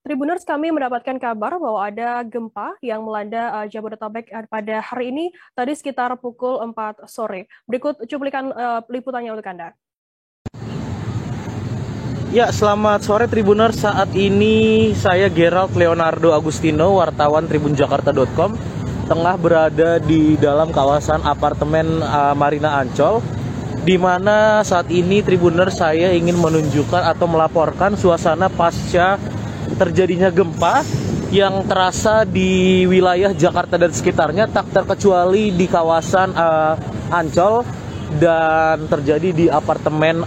Tribuners, kami mendapatkan kabar bahwa ada gempa yang melanda Jabodetabek pada hari ini, tadi sekitar pukul 4 sore. Berikut cuplikan liputannya untuk Anda. Ya, selamat sore Tribuners. Saat ini saya Gerald Leonardo Agustino, wartawan tribunjakarta.com, tengah berada di dalam kawasan apartemen Marina Ancol, di mana saat ini Tribuners saya ingin menunjukkan atau melaporkan suasana pasca terjadinya gempa yang terasa di wilayah Jakarta dan sekitarnya, tak terkecuali di kawasan Ancol dan terjadi di apartemen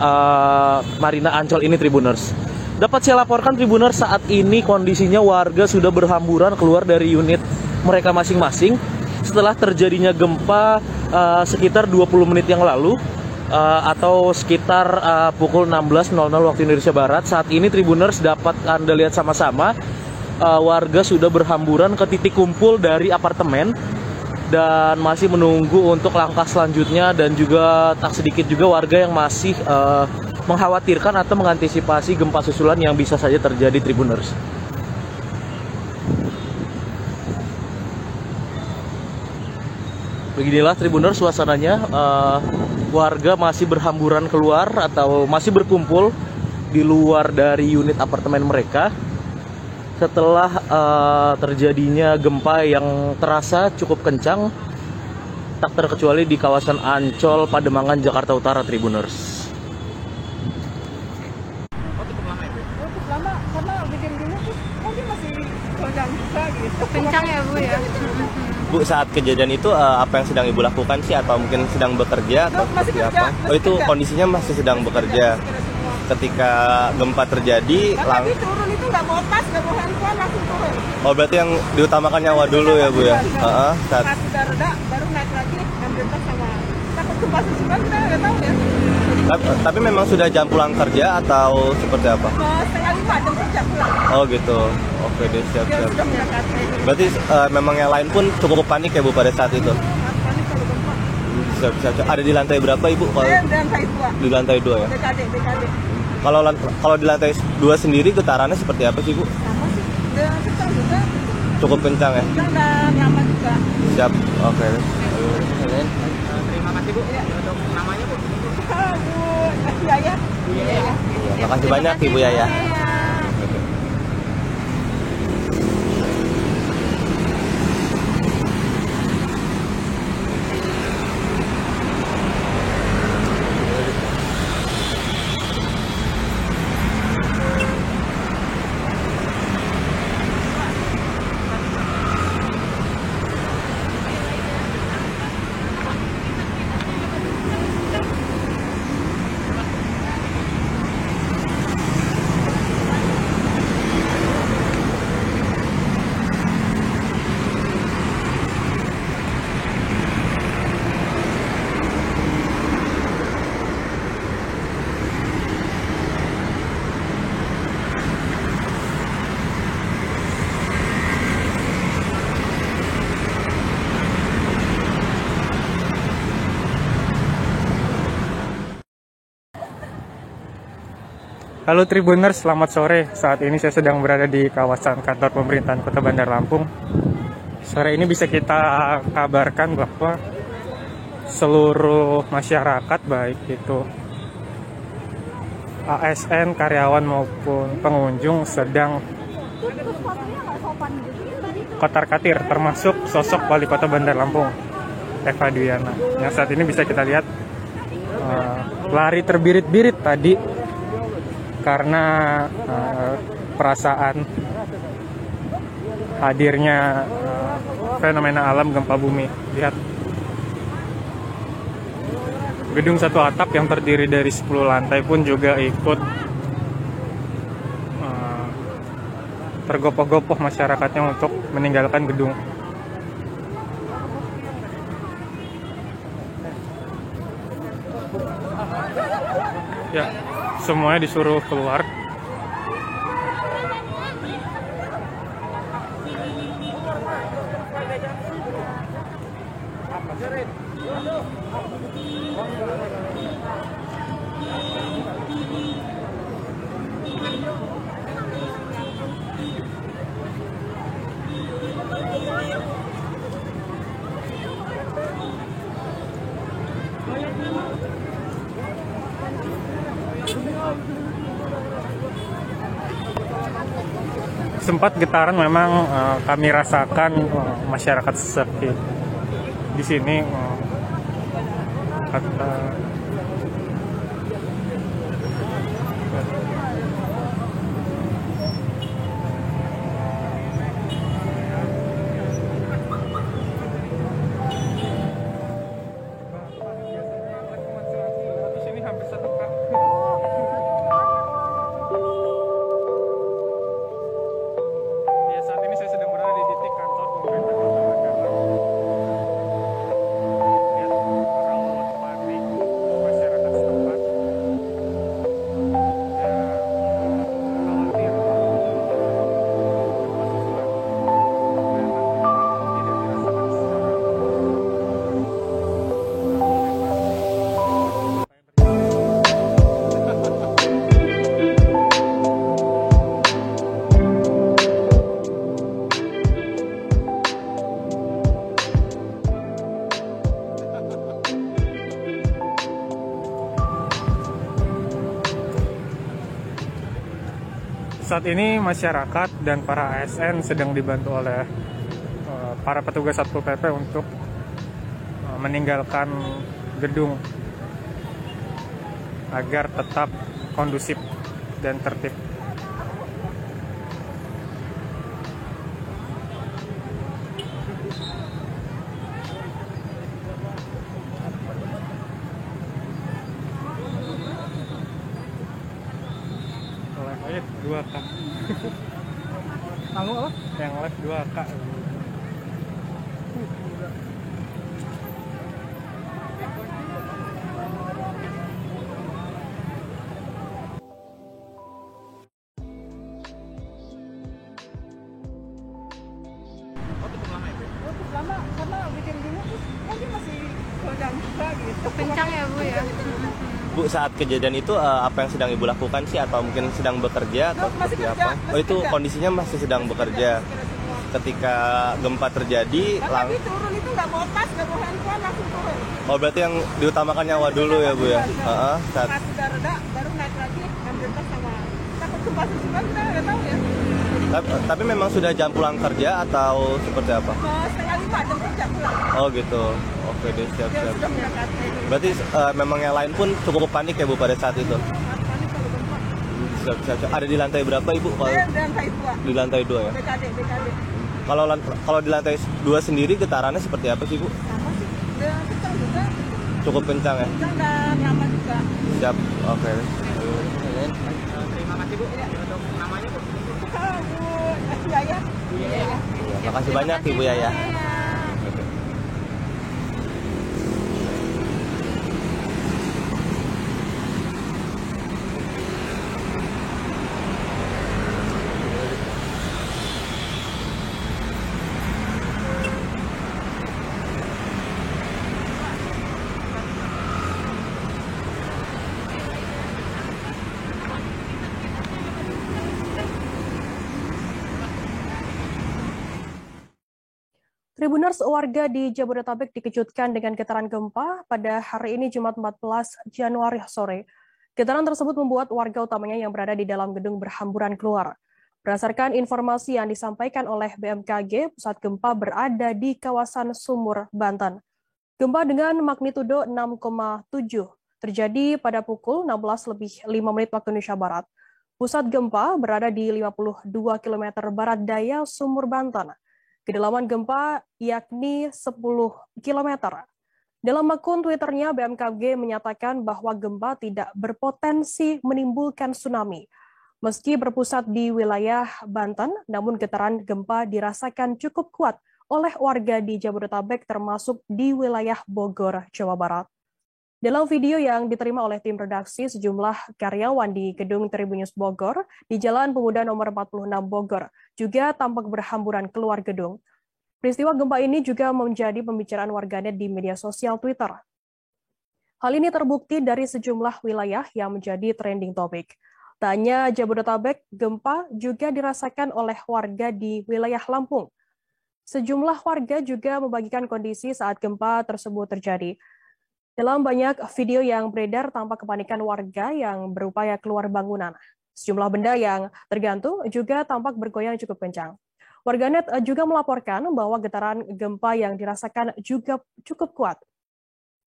Marina Ancol ini, Tribuners. Dapat saya laporkan, Tribuners, saat ini kondisinya warga sudah berhamburan keluar dari unit mereka masing-masing setelah terjadinya gempa sekitar 20 menit yang lalu, atau sekitar pukul 16.00 waktu Indonesia Barat. Saat ini Tribuners dapat Anda lihat sama-sama, warga sudah berhamburan ke titik kumpul dari apartemen dan masih menunggu untuk langkah selanjutnya, dan juga tak sedikit juga warga yang masih mengkhawatirkan atau mengantisipasi gempa susulan yang bisa saja terjadi, Tribuners. Beginilah Tribuners suasananya, warga masih berhamburan keluar atau masih berkumpul di luar dari unit apartemen mereka setelah terjadinya gempa yang terasa cukup kencang, tak terkecuali di kawasan Ancol, Pademangan, Jakarta Utara, Tribuners. Cukup lama karena bikin dulu tuh mungkin masih goyang juga gitu. Kencang ya Bu ya. Bu, saat kejadian itu apa yang sedang Ibu lakukan sih, atau mungkin sedang bekerja atau Masih seperti kerja, apa? masih Oh, itu kerja. kondisinya masih sedang bekerja. Ketika gempa terjadi, Tadi turun itu nggak bawa tas, nggak bawa handphone, langsung turun. oh berarti yang diutamakan nyawa dulu ya Bu ya? Saat Pas sudah reda, baru naik lagi ngambil tas sama takut gempa susulan, kita nggak tahu ya. tapi memang sudah jam pulang kerja atau seperti apa? Setengah 5 jam kerja pulang. Oh gitu. Oke deh, Dia siap-siap. sudah mendekati. Berarti memang yang lain pun cukup panik ya Bu pada saat itu? Panik kalau gempa. Siap-siap. Ada di lantai berapa Ibu? Kalau Saya dan saya dua. di lantai 2 ya? DKD. Kalau di lantai 2 sendiri getarannya seperti apa sih Bu? Sama sih. Dia kencang juga. Cukup kencang ya? Kencang dan lama juga. Siap. Oke. Terima kasih Bu untuk namanya Bu. Bu Yaya. Iya. Terima kasih banyak Ibu Yaya. Halo Tribuners, selamat sore. Saat ini saya sedang berada di kawasan kantor pemerintahan Kota Bandar Lampung. Sore ini bisa kita kabarkan bahwa seluruh masyarakat, baik itu ASN, karyawan maupun pengunjung, sedang kotar-katir, termasuk sosok Wali Kota Bandar Lampung, Eva Dwiana, yang saat ini bisa kita lihat lari terbirit-birit tadi karena perasaan hadirnya fenomena alam gempa bumi. Lihat, gedung satu atap yang terdiri dari 10 lantai pun juga ikut tergopoh-gopoh masyarakatnya untuk meninggalkan gedung. Ya, semuanya disuruh keluar. sempat getaran memang kami rasakan masyarakat sepi di sini. Kata saat ini masyarakat dan para ASN sedang dibantu oleh para petugas Satpol PP untuk meninggalkan gedung agar tetap kondusif dan tertib. Live 2K. Kamu apa? Yang live 2K. Cukup lama karena bikin dulu terus mungkin masih sedang buka gitu. Kencang ya Bu ya? Bu, saat kejadian itu apa yang sedang Ibu lakukan sih, atau mungkin sedang bekerja atau Masih seperti kerja, apa? masih Oh, itu kerja. kondisinya masih sedang bekerja. Ketika gempa terjadi, Nah, tadi turun itu nggak bawa tas, nggak bawa handphone, langsung turun. oh berarti yang diutamakan nyawa dulu ya Bu ya? Saat Pas sudah reda, baru naik lagi, ambil tas sama takut gempa susulan, kita nggak tahu ya. tapi memang sudah jam pulang kerja atau seperti apa? Setengah 5 jam kerja pulang. Oh gitu. Oke deh, Dia siap-siap. sudah mendekati. Berarti memang yang lain pun cukup panik ya Bu pada saat itu? Panik kalau gempa. Siap-siap. Ada di lantai berapa Ibu? Saya dan saya tua. Di lantai 2 ya? BKD. Kalau di lantai 2 sendiri getarannya seperti apa sih Bu? Sama sih. Dia kencang juga. Cukup kencang ya? Kencang dan lama juga. Siap. Oke. Terima kasih Bu untuk namanya Bu. Bu Yaya. Ya, makasih banyak Ibu Yaya. Tribuners, warga di Jabodetabek dikejutkan dengan getaran gempa pada hari ini Jumat 14 Januari sore. Getaran tersebut membuat warga utamanya yang berada di dalam gedung berhamburan keluar. Berdasarkan informasi yang disampaikan oleh BMKG, pusat gempa berada di kawasan Sumur, Banten. Gempa dengan magnitudo 6,7 terjadi pada pukul 16:05 waktu Indonesia Barat. Pusat gempa berada di 52 km barat daya Sumur, Banten. Kedalaman gempa yakni 10 km. Dalam akun Twitternya, BMKG menyatakan bahwa gempa tidak berpotensi menimbulkan tsunami. Meski berpusat di wilayah Banten, namun getaran gempa dirasakan cukup kuat oleh warga di Jabodetabek termasuk di wilayah Bogor, Jawa Barat. Dalam video yang diterima oleh tim redaksi sejumlah karyawan di Gedung Tribun News Bogor di Jalan Pemuda nomor 46 Bogor juga tampak berhamburan keluar gedung. Peristiwa gempa ini juga menjadi pembicaraan warganet di media sosial Twitter. Hal ini terbukti dari sejumlah wilayah yang menjadi trending topik. Tak hanya Jabodetabek, gempa juga dirasakan oleh warga di wilayah Lampung. Sejumlah warga juga membagikan kondisi saat gempa tersebut terjadi. Dalam banyak video yang beredar tampak kepanikan warga yang berupaya keluar bangunan. Sejumlah benda yang tergantung juga tampak bergoyang cukup kencang. Warganet juga melaporkan bahwa getaran gempa yang dirasakan juga cukup kuat.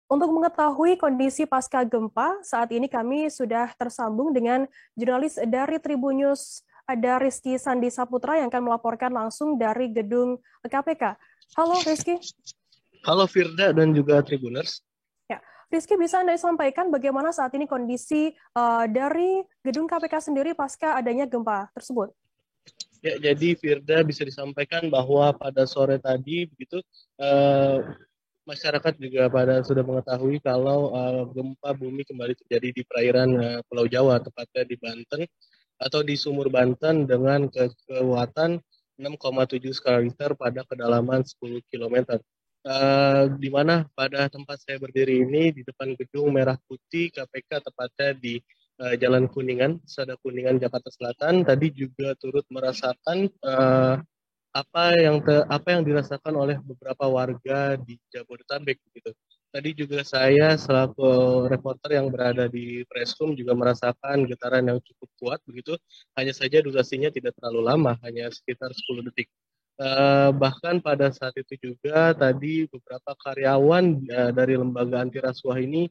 Untuk mengetahui kondisi pasca gempa, saat ini kami sudah tersambung dengan jurnalis dari Tribun News, ada Rizky Sandi Saputra yang akan melaporkan langsung dari gedung KPK. Halo Rizky. Halo Firda dan juga Tribuners. Ya, Rizky, bisa Anda sampaikan bagaimana saat ini kondisi dari gedung KPK sendiri pasca adanya gempa tersebut? Ya, jadi Firda bisa disampaikan bahwa pada sore tadi begitu masyarakat juga sudah mengetahui kalau gempa bumi kembali terjadi di perairan Pulau Jawa, tepatnya di Banten atau di Sumur Banten dengan kekuatan 6,7 skala Richter pada kedalaman 10 km. Di mana pada tempat saya berdiri ini di depan gedung Merah Putih KPK, tepatnya di Jalan Kuningan, Sada Kuningan, Jakarta Selatan, tadi juga turut merasakan apa yang dirasakan oleh beberapa warga di Jabodetabek gitu. Tadi juga saya selaku reporter yang berada di pressroom juga merasakan getaran yang cukup kuat begitu. Hanya saja durasinya tidak terlalu lama, hanya sekitar 10 detik. Bahkan pada saat itu juga tadi beberapa karyawan dari lembaga anti rasuah ini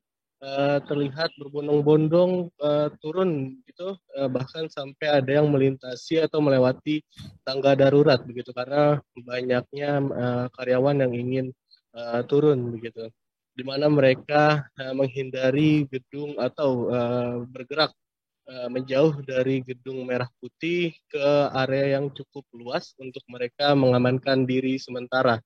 terlihat berbondong-bondong turun gitu, bahkan sampai ada yang melintasi atau melewati tangga darurat begitu karena banyaknya karyawan yang ingin turun begitu, di mana mereka menghindari gedung atau bergerak menjauh dari gedung Merah Putih ke area yang cukup luas untuk mereka mengamankan diri sementara.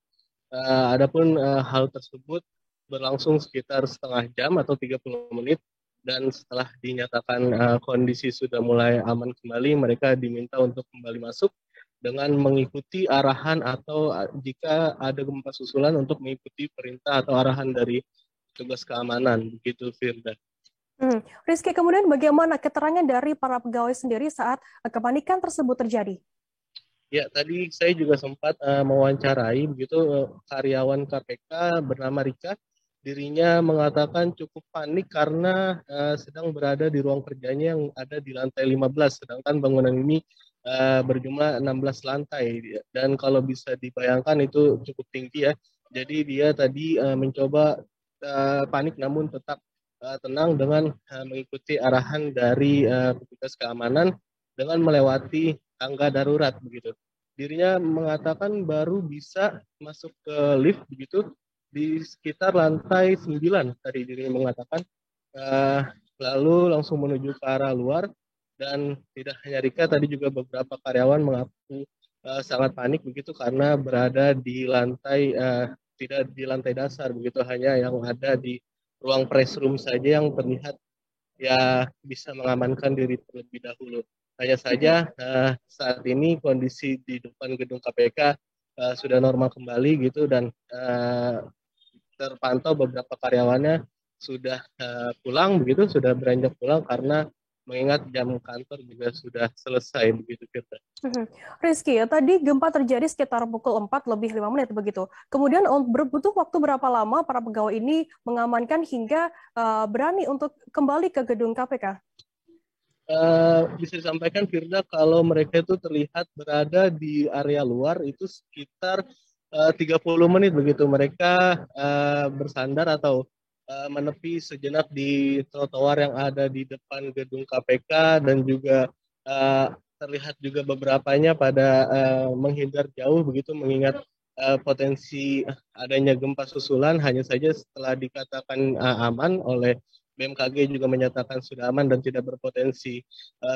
Adapun hal tersebut berlangsung sekitar setengah jam atau 30 menit dan setelah dinyatakan kondisi sudah mulai aman kembali, mereka diminta untuk kembali masuk dengan mengikuti arahan atau jika ada gempa susulan untuk mengikuti perintah atau arahan dari petugas keamanan, begitu Firda. Rizky, kemudian bagaimana keterangan dari para pegawai sendiri saat kepanikan tersebut terjadi? Ya, tadi saya juga sempat mewawancarai begitu karyawan KPK bernama Rika. Dirinya mengatakan cukup panik karena sedang berada di ruang kerjanya yang ada di lantai 15, sedangkan bangunan ini berjumlah 16 lantai. Dan kalau bisa dibayangkan itu cukup tinggi ya. Jadi dia tadi mencoba panik namun tetap tenang dengan mengikuti arahan dari petugas keamanan dengan melewati tangga darurat begitu. Dirinya mengatakan baru bisa masuk ke lift begitu di sekitar lantai 9 tadi dirinya mengatakan, lalu langsung menuju ke arah luar. Dan tidak hanya Rika, tadi juga beberapa karyawan mengaku sangat panik begitu karena berada di lantai tidak di lantai dasar begitu, hanya yang ada di ruang press room saja yang terlihat ya bisa mengamankan diri terlebih dahulu. Hanya saja saat ini kondisi di depan gedung KPK sudah normal kembali gitu, dan terpantau beberapa karyawannya sudah pulang begitu, sudah beranjak pulang karena mengingat jam kantor juga sudah selesai begitu kita. Rizky, tadi gempa terjadi sekitar pukul 4:05 begitu. Kemudian butuh waktu berapa lama para pegawai ini mengamankan hingga berani untuk kembali ke gedung KPK? Bisa disampaikan Firda kalau mereka itu terlihat berada di area luar itu sekitar 30 menit begitu. Mereka bersandar atau menepi sejenak di trotoar yang ada di depan gedung KPK, dan juga terlihat juga beberapanya pada menghindar jauh begitu mengingat potensi adanya gempa susulan. Hanya saja setelah dikatakan aman oleh BMKG juga menyatakan sudah aman dan tidak berpotensi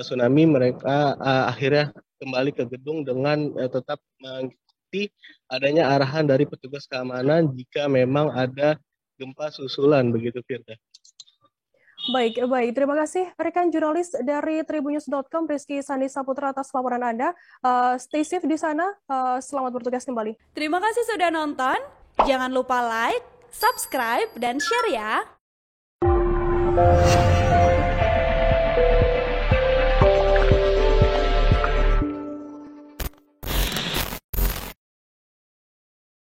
tsunami, mereka akhirnya kembali ke gedung dengan tetap mengikuti adanya arahan dari petugas keamanan jika memang ada gempa susulan begitu Firda. Baik. Terima kasih rekan jurnalis dari tribunnews.com Rizky Sandi Saputra atas laporan Anda. Stay safe di sana. Selamat bertugas kembali. Terima kasih sudah nonton. Jangan lupa like, subscribe, dan share ya.